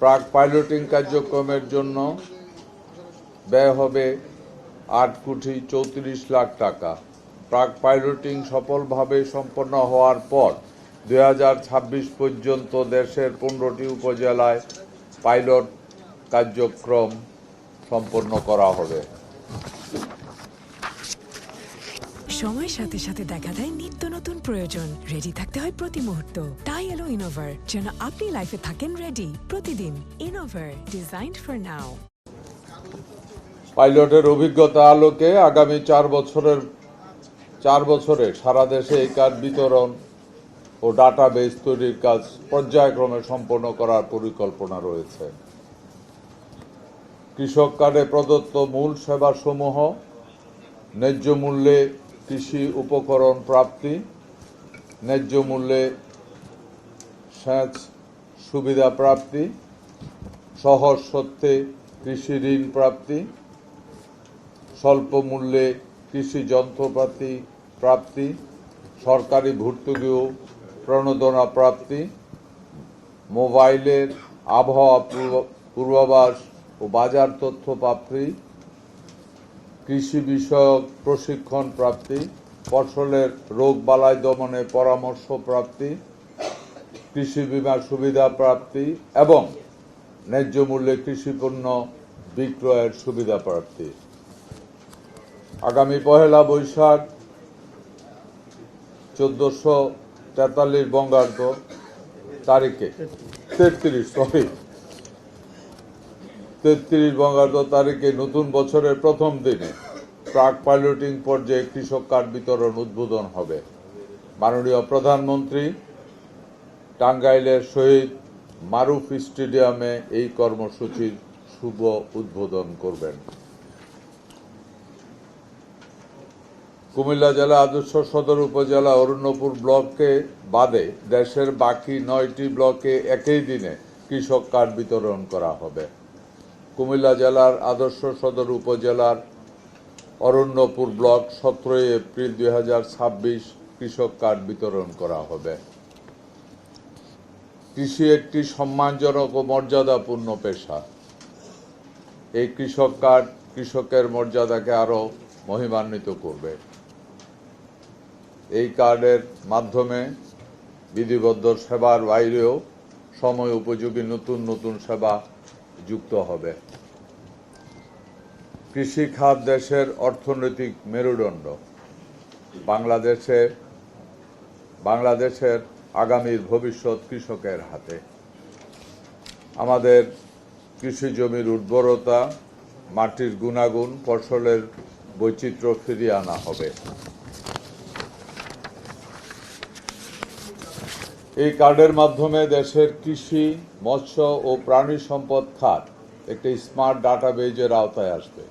প্রাক পাইলটিং কার্যক্রমের জন্য ব্যয় হবে 8,34,00,000 টাকা। প্রাক পাইলটিং সফলভাবে সম্পন্ন হওয়ার পর 2026 পর্যন্ত দেশের 15টি উপজেলায় পাইলট কার্যক্রম সম্পন্ন করা হবে। সময়ের সাথে সাথে দেখা দেয় নিত্য নতুন প্রয়োজন। রেডি থাকতে হয় প্রতি মুহূর্ত। তাই এলো ইনোভার, যেন আপনি লাইফে থাকেন রেডি প্রতিদিন। ইনোভার, ডিজাইনড ফর নাও। পাইলটের অভিজ্ঞতা আলোকে আগামী 4 বছরে সারা দেশে এই কার্ড বিতরণ ও ডাটাবেস তৈরির কাজ পর্যায়ক্রমে সম্পন্ন করার পরিকল্পনা রয়েছে। কৃষক কার্ডে প্রদত্ত মূল সেবাসমূহ: ন্যায্য মূল্যে কৃষি উপকরণ প্রাপ্তি, ন্যায্য মূল্যে সেচ সুবিধা প্রাপ্তি, সহজ শর্তে কৃষি ঋণ প্রাপ্তি, স্বল্প মূল্যে কৃষি যন্ত্রপাতি প্রাপ্তি, সরকারি ভর্তুকি ও প্রণোদনা প্রাপ্তি, মোবাইলের আবহাওয়া পূর্বাভাস ও বাজার তথ্য প্রাপ্তি, কৃষি বিষয়ক প্রশিক্ষণ প্রাপ্তি, ফসলের রোগবালাই দমনে পরামর্শ প্রাপ্তি, কৃষি বীমা সুবিধা প্রাপ্তি এবং ন্যায্য মূল্যে কৃষিপণ্য বিক্রয়ের সুবিধা প্রাপ্তি। আগামী 1 বৈশাখ 1443 বঙ্গাব্দ তারিখে 33 বঙ্গাব্দ তারিখে নতুন বছরের প্রথম দিনে প্রাক পাইলটিং পর্যায়ে কৃষক কার্ড বিতরণ উদ্বোধন হবে। মাননীয় প্রধানমন্ত্রী টাঙ্গাইলের শহীদ মারুফ স্টেডিয়ামে এই কর্মসূচির শুভ উদ্বোধন করবেন। কুমিল্লা জেলা আদর্শ সদর উপজেলা অরণ্যপুর ব্লককে বাদে দেশের বাকি 9টি ব্লকে একই দিনে কৃষক কার্ড বিতরণ করা হবে। কুমিল্লা জেলার আদর্শ সদর উপজেলার অরণ্যপুর ব্লক 17 এপ্রিল 2026 কৃষক কার্ড বিতরণ করা হবে। কৃষি একটি সম্মানজনক ও মর্যাদাপূর্ণ পেশা। এই কৃষক কার্ড কৃষকের মর্যাদাকে আরও মহিমান্বিত করবে। এই কার্ডের মাধ্যমে বিধিবদ্ধ সেবার বাইরেও সময় উপযোগী নতুন নতুন সেবা যুক্ত হবে। কৃষি খাত দেশের অর্থনৈতিক মেরুদণ্ড। বাংলাদেশের আগামীর ভবিষ্যৎ কৃষকের হাতে। আমাদের কৃষি জমির উর্বরতা, মাটির গুণাগুণ, ফসলের বৈচিত্র্য ফিরিয়ে আনা হবে। এই কার্ডের মাধ্যমে দেশের কৃষি, মৎস্য ও প্রাণী সম্পদ খাত একটি স্মার্ট ডাটাবেজের আওতায় আসবে।